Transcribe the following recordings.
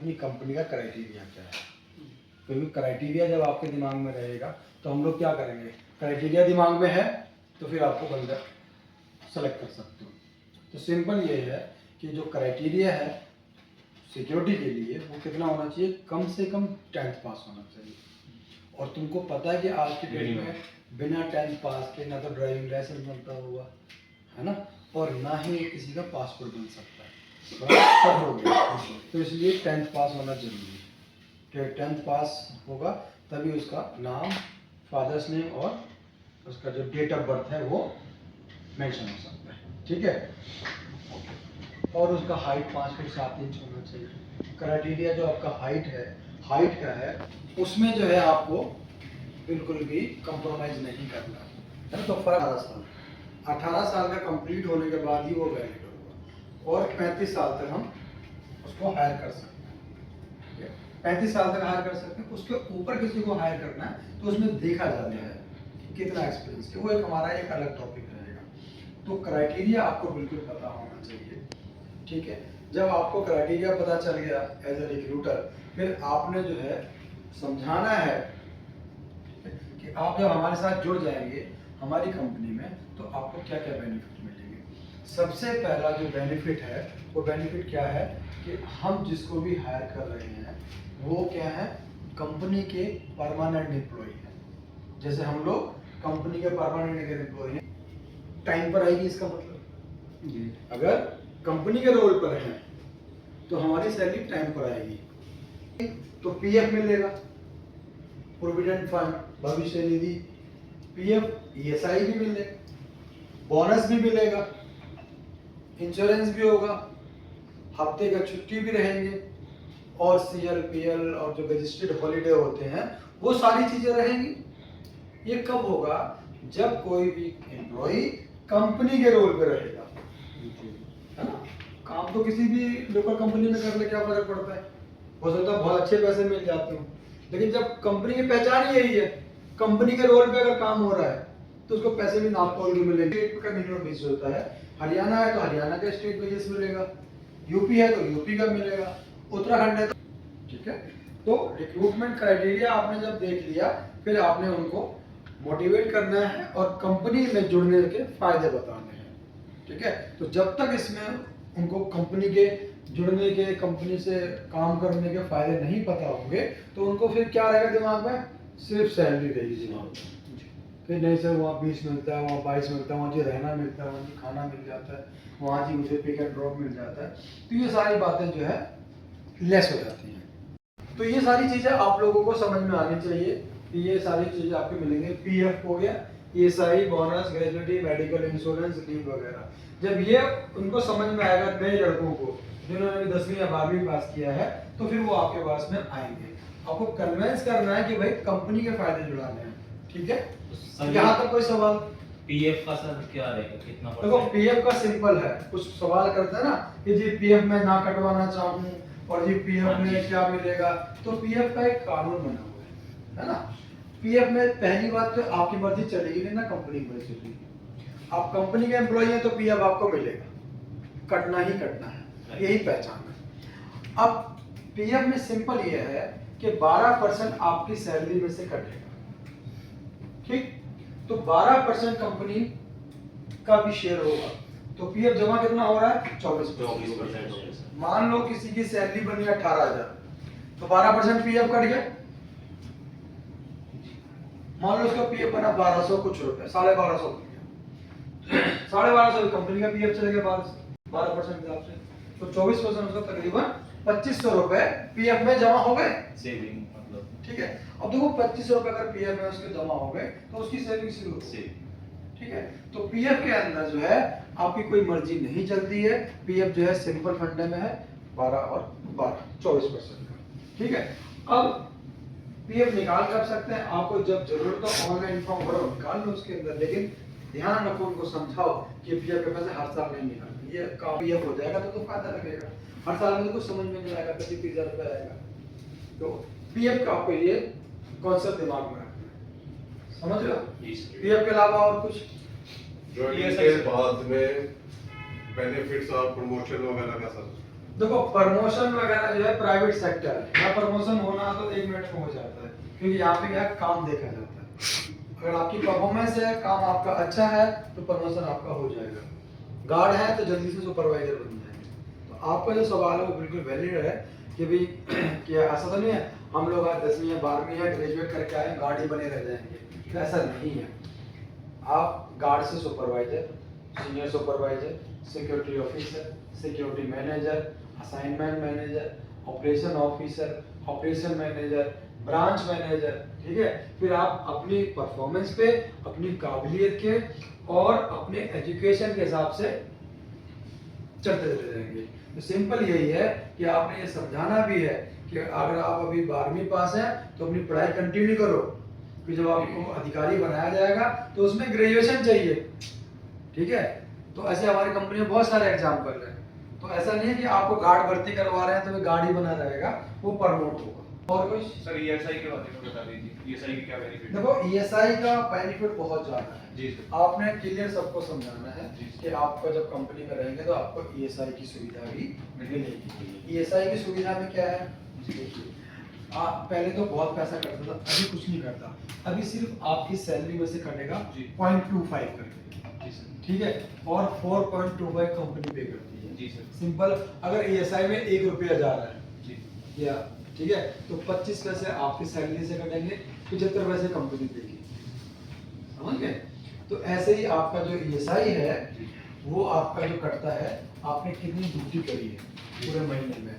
अपनी कंपनी का क्राइटेरिया क्या है। क्योंकि क्राइटेरिया जब आपके दिमाग में रहेगा तो हम लोग क्या करेंगे, क्राइटेरिया दिमाग में है तो फिर आपको बंदा सेलेक्ट कर सकते हो। तो सिंपल ये है कि जो क्राइटेरिया है सिक्योरिटी के लिए वो कितना होना चाहिए, कम से कम 10th पास होना चाहिए। और तुमको पता है कि आज के डेट में बिना 10th पास के ना तो ड्राइविंग लाइसेंस बनता होगा, है ना, और ना ही किसी का पासपोर्ट बन सकता है, हो गया। तो इसलिए 10th पास होना जरूरी है कि 10th पास होगा तभी उसका नाम, फादर्स नेम और उसका जो डेट ऑफ बर्थ है वो मेंशन हो सकता है, ठीक है। और उसका हाइट 5 फीट 7 इंच होना चाहिए। क्राइटेरिया जो आपका हाइट का है उसमें जो है आपको बिल्कुल भी कंप्रोमाइज नहीं करना है ना। तो फर्क 18 साल का कंप्लीट होने के बाद ही वो वैलिड होगा और 35 साल तक हम उसको हायर कर सकते हैं। 35 साल तक हायर कर सकते हैं। उसके ऊपर किसी को हायर करना है तो उसमें देखा जाता है कितना एक्सपीरियंस है, वो एक हमारा एक अलग टॉपिक रहेगा। तो क्राइटेरिया आपको बिल्कुल पता होना चाहिए, ठीक है। जब आपको क्राइटेरिया पता चल गया एज ए रिक्रूटर, फिर आपने जो है समझाना है कि आप जब हमारे साथ जुड़ जाएंगे हमारी कंपनी में तो आपको क्या क्या बेनिफिट मिलेंगे। सबसे पहला जो बेनिफिट है वो बेनिफिट क्या है कि हम जिसको भी हायर कर रहे हैं वो क्या है, कंपनी के परमानेंट एम्प्लॉय हैं। जैसे हम लोग कंपनी के परमानेंट एम्प्लॉय हैं, टाइम पर आएगी इसका मतलब जी। अगर कंपनी के रोल पर हैं तो हमारी सैलरी टाइम पर आएगी। तो पीएफ मिलेगा, प्रोविडेंट फंड, भविष्य निधि, पीएफ, ईएसआई भी मिलेगा, बोनस भी मिलेगा, इंश्योरेंस भी होगा, हफ्ते का छुट्टी भी रहेंगे और सीएलपीएल और जो रजिस्टर्ड हॉलीडे होते हैं वो सारी चीजें रहेंगी। ये कब होगा, जब कोई भी एम्प्लॉय कंपनी के रोल पे रहेगा, है ना। काम तो किसी भी लोकल कंपनी में कर ले क्या फर्क पड़ता है, हो सकता है बहुत अच्छे पैसे मिल जाते हो, लेकिन जब कंपनी की पहचान ही यही है, कंपनी के रोल पे अगर काम हो रहा है तो उसको पैसे भी नाप तोल के मिलेंगे। स्टेट का मिनिमम बेसिस होता है, हरियाणा है तो हरियाणा का स्टेट बेसिस मिलेगा, यूपी है तो यूपी का मिलेगा, उत्तराखंड है तो, ठीक है। तो रिक्रूटमेंट क्राइटेरिया आपने जब देख लिया फिर आपने उनको मोटिवेट करना है और कंपनी में जुड़ने के फायदे बताने हैं, ठीक है। तो जब तक इसमें उनको कंपनी के जुड़ने के, कंपनी से काम करने के फायदे नहीं पता होंगे तो उनको फिर क्या रहेगा दिमाग में, सिर्फ सैलरी रहेगी दिमाग में कि नहीं सर वहाँ 20 मिलता है, वहाँ 22 मिलता है, वहाँ जी रहना मिलता है, वहाँ जी खाना मिल जाता है, वहाँ जी मुझे पिक एंड ड्रॉप मिल जाता है। तो ये सारी बातें जो है लेस हो जाती हैं। तो ये सारी चीज़ें आप लोगों को समझ में आनी चाहिए कि ये सारी चीज़ें आपको मिलेंगे। पीएफ हो गया, ESI, bonus, gratuity, medical insurance, leave वगैरह। जब ये उनको समझ में आएगा नए लड़कों को जिन्होंने 10वीं या 12वीं पास किया है तो फिर वो आपके पास में आएंगे। आपको कन्विंस करना है कि भाई कंपनी के फायदे जुड़ाने हैं, ठीक है। यहाँ तक कोई सवाल? पीएफ का सर क्या रहेगा, कितना परसेंट? देखो पीएफ का सिंपल है, कुछ सवाल करते हैं ना कि जी पीएफ में ना कटवाना चाहूँ और जी पीएफ में क्या मिलेगा। तो पीएफ का एक कानून बना हुआ है ना। पीएफ में पहली बात तो आपकी मर्जी चलेगी नहीं ना, कंपनी की मर्जी चलेगी। आप कंपनी के एम्प्लॉय हैं तो पीएफ आपको मिलेगा, कटना ही कटना है, यही पहचान है। अब पीएफ में सिंपल ये है कि 12% आपकी सैलरी में से कटेगा, ठीक। तो 12% कंपनी का भी शेयर होगा, तो पीएफ जमा कितना हो रहा है, 24%। मान लो किसी की सैलरी बनी 18,000 तो 12% पीएफ कट गया। मान लो उसका पीएफ बना 1200 कुछ रुपए, 1250 1250 कंपनी का पीएफ चले गया 12% के हिसाब से, तो 24% उसका तकरीबन 2500 रुपए पीएफ में जमा हो गए, सेविंग मतलब, ठीक है। अब देखो 2500 रुपए अगर पीएफ में उसके जमा हो गए तो उसकी सेविंग शुरू हो गई, ठीक है। तो पीएफ के अंदर जो है आपकी कोई मर्जी नहीं चलती है। पीएफ जो है सिंपल फंडे में है 12 और 12 24% का, ठीक है। अब पीएफ निकाल कर सकते हैं, आपको जब जरूरत हो ऑनलाइन फॉर्म भरो निकाल लो उसके अंदर, लेकिन ध्यान रखो उनको समझाओ कि पीएफ के पैसे हर साल नहीं निकालते। ये का पीएफ हो जाएगा तो फायदा लगेगा, हर साल में तो कुछ समझ में नहीं आएगा, 25,000 रुपए आएगा। तो पीएफ का आपको ये कॉन्सेप्ट दिमाग में रखना है, समझ रहे हो। पीएफ के अलावा और कुछ ज्वाइनिंग के बाद में बेनिफिट्स और प्रमोशन वगैरह का सर देखो प्रमोशन वगैरह जो है प्राइवेट सेक्टर है, यहाँ प्रमोशन होना तो 1 मिनट में हो जाता है, क्योंकि यहाँ पे क्या है, काम देखा जाता है। अगर आपकी परफॉर्मेंस है, काम आपका अच्छा है, तो प्रमोशन आपका हो जाएगा। गार्ड है तो जल्दी से सुपरवाइजर बन जाएंगे। तो आपका जो सवाल है वो बिल्कुल वैलिड है कि भाई क्या ऐसा तो नहीं है हम लोग आज 10वीं या 12वीं है ग्रेजुएट करके आए गार्ड ही बने रह जाएंगे, तो ऐसा नहीं है। आप गार्ड से supervisor, senior supervisor, security officer, security manager, assignment manager, operation officer, operation manager, branch manager, ठीक है। फिर आप अपनी परफॉर्मेंस पे, अपनी काबिलियत के और अपने एजुकेशन के हिसाब से चलते चले जाएंगे। तो सिंपल यही है कि आपने ये समझाना भी है कि अगर आप अभी 12वीं पास हैं तो अपनी पढ़ाई कंटिन्यू करो, कि जब आपको अधिकारी बनाया जाएगा तो उसमें ग्रेजुएशन चाहिए, ठीक है। तो ऐसे हमारी कंपनी में बहुत सारे एग्जाम्पल हैं। तो ऐसा नहीं है कि आपको गार्ड भर्ती करवा रहे हैं तो वो गार्ड ही बना रहेगा, वो प्रमोट होगा। और कुछ सर ईएसआई के बारे में बता दीजिए, ईएसआई के क्या बेनिफिट है? देखो ईएसआई का बेनिफिट बहुत ज्यादा है जी सर। आपने क्लियर सबको समझाना है जी। कि आपको जब कंपनी में रहेंगे तो आपको ईएसआई की सुविधा भी मिलेगी। ईएसआई की सुविधा में क्या है, देखिए आप पहले तो बहुत पैसा करता था, अभी कुछ नहीं करता, अभी सिर्फ आपकी सैलरी में से कटेगा जी। 0.25 करके, जी सर। ठीक है। और 4.25 कंपनी पे करती है। जी सर। सिंपल, अगर ईएसआई में 1 रुपया जा रहा है जी। या ठीक है, तो 25 पैसे आपकी सैलरी से कटेंगे, 75 पैसे कंपनी देगी, समझ गए। तो ऐसे ही आपका जो ईएसआई है वो आपका जो कटता है आपने कितनी ड्यूटी करी है पूरे महीने में,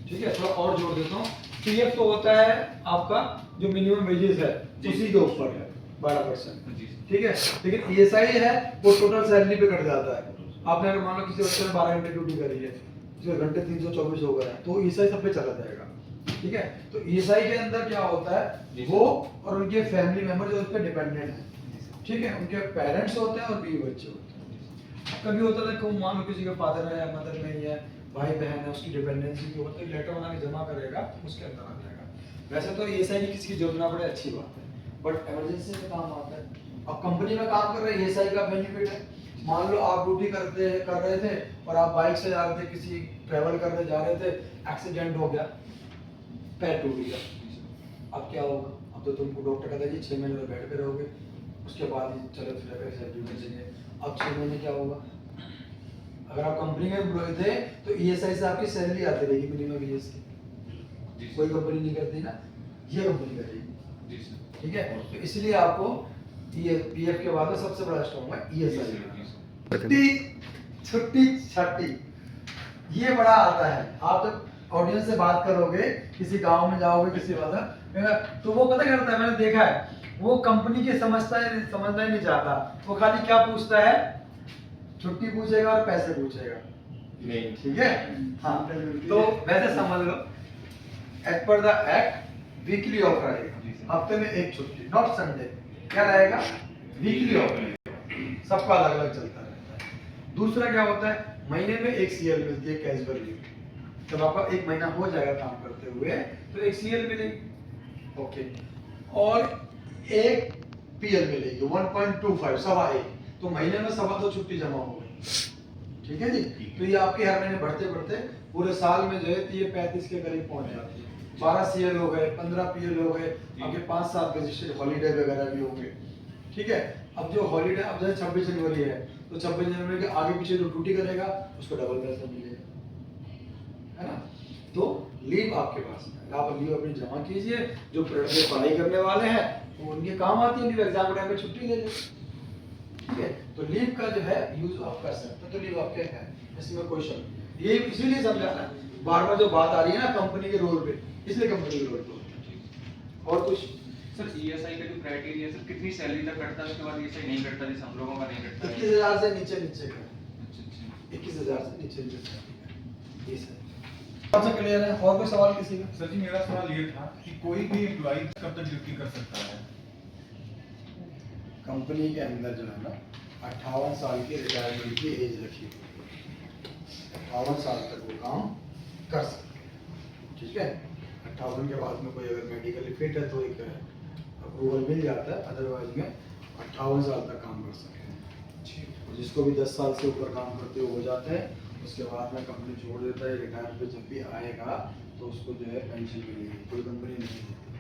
ठीक है। थोड़ा और जोड़ देता हूँ, पीएफ तो होता है आपका जो मिनिमम वेजेस है उसी के ऊपर है 12%, जी। ठीक है। लेकिन ईएसआई है वो टोटल सैलरी पे कट जाता है। आपने अगर मान लो किसी बच्चे ने 12 घंटे ड्यूटी करी है, जो घंटे 324 हो गए हैं, तो ईएसआई सब पे चला जाएगा, ठीक है। तो ईएसआई के अंदर क्या होता है, वो और उनके फैमिली मेंबर जो उस पर डिपेंडेंट है, ठीक है, उनके पेरेंट्स होते हैं और बीवी बच्चे होते हैं। कभी होता है देखो मान लो किसी का फादर है या मदर नहीं है, भाई बहन है, उसकी डिपेंडेंसी के ऊपर तो लेटर बना के जमा करेगा, उसके अंदर आ जाएगा। वैसे तो ईएसआई की किसी की जरूरत ना पड़े, अच्छी बात है, बट इमरजेंसी में काम आता है। अब कंपनी में काम कर रहे हैं, ईएसआई का बेनिफिट है। मान लो आप ड्यूटी कर रहे थे और आप बाइक से जा रहे थे, किसी ट्रेवल करने जा रहे थे, एक्सीडेंट हो गया, पैर टूट गया, अब क्या होगा, अब तो तुमको डॉक्टर कहता है जी 6 महीने बेड पे रहोगे, उसके बाद ही चलो फिर सर्टिफिकेट चाहिए। अब 6 महीने क्या होगा, अगर आप कंपनी में एम्प्लॉय थे तो ईएसआई से आपकी सैलरी आती रहेगी मिनिमम ईएस की, कोई कंपनी नहीं करती ना, ये कंपनी करेगी, जी सर। ठीक है। तो इसलिए आपको ये पीएफ के बाद में सबसे बड़ा स्ट्रॉन्ग है ईएसआई। छुट्टी छाटी ये बड़ा आता है। आप जब ऑडियंस से बात करोगे, किसी गांव में जाओगे, किसी बात तो वो पता करता है, मैंने देखा है, वो कंपनी की समझना ही नहीं चाहता, वो खाली क्या पूछता है, छुट्टी पूछेगा और पैसे पूछेगा, नहीं। ठीक है। हाँ, तो वैसे समझ लो as per the act weekly off रहेगा, हफ्ते में एक छुट्टी, नॉट संडे, क्या रहेगा, वीकली ऑफ, सबका अलग अलग चलता रहता है। दूसरा क्या होता है, महीने में एक सीएल मिलती है कैजुअल लीव, जब आपका 1 महीना हो जाएगा काम करते हुए तो एक सीएल मिलेगी, ओके, और एक पीएल मिलेगी 1.25 सवा एक, तो महीने में 2.25 छुट्टी जमा हो गई, ठीक है जी। तो ये आपके हर महीने बढ़ते बढ़ते पूरे साल में जो है तो ये 35 के करीब पहुंच जाती है। 12 सीएल हो गए, 15 पीएल हो गए, आपके 5-7 रजिस्टर्ड हॉलीडे वगैरह भी होंगे, ठीक है। अब जो हॉलीडे, अब जैसे 26 जनवरी है तो 26 जनवरी के आगे पीछे जो ड्यूटी करेगा उसको डबल पैसा मिलेगा, है ना। तो लीव आपके पास है, आप लीव अपनी जमा कीजिए, जो पढ़ाई करने वाले हैं वो उनके काम आती है, लीव एग्जाम टाइम में छुट्टी ले ले, ठीक है। तो लीव का जो है यूज आप कर सकते हो, तो लीव आपके है, इसमें कोई शक नहीं। ये इसीलिए समझाना है, बार बार जो बात आ रही है ना कंपनी के रोल पे, इसलिए कंपनी के रोल पे होती है। और कुछ सर ईएसआई का जो क्राइटेरिया है सर, कितनी सैलरी तक कटता है, उसके बाद ईएसआई नहीं कटता, जैसे हम लोगों का नहीं कटता है? 21,000 से नीचे नीचे का, अच्छा अच्छा। 21,000 से नीचे नीचे, ये सर कौन सा क्लियर है। और कोई सवाल किसी का? सर जी मेरा सवाल ये था कि कोई भी एम्प्लॉय कब तक ड्यूटी कर सकता है? कंपनी के अंदर जो है ना 58 साल की रिटायरमेंट की एज रखी हुई है, 58 साल तक वो काम कर सकते हैं, ठीक है। 58 के बाद में कोई अगर मेडिकली फिट है तो एक अप्रूवल मिल जाता है, अदरवाइज में 58 साल तक काम कर सकते हैं, और जिसको भी 10 साल से ऊपर काम करते हो जाते हैं उसके बाद में कंपनी छोड़ देता है, रिटायर पे जब भी आएगा तो उसको जो है पेंशन मिलेगी, कोई कंपनी नहीं देती।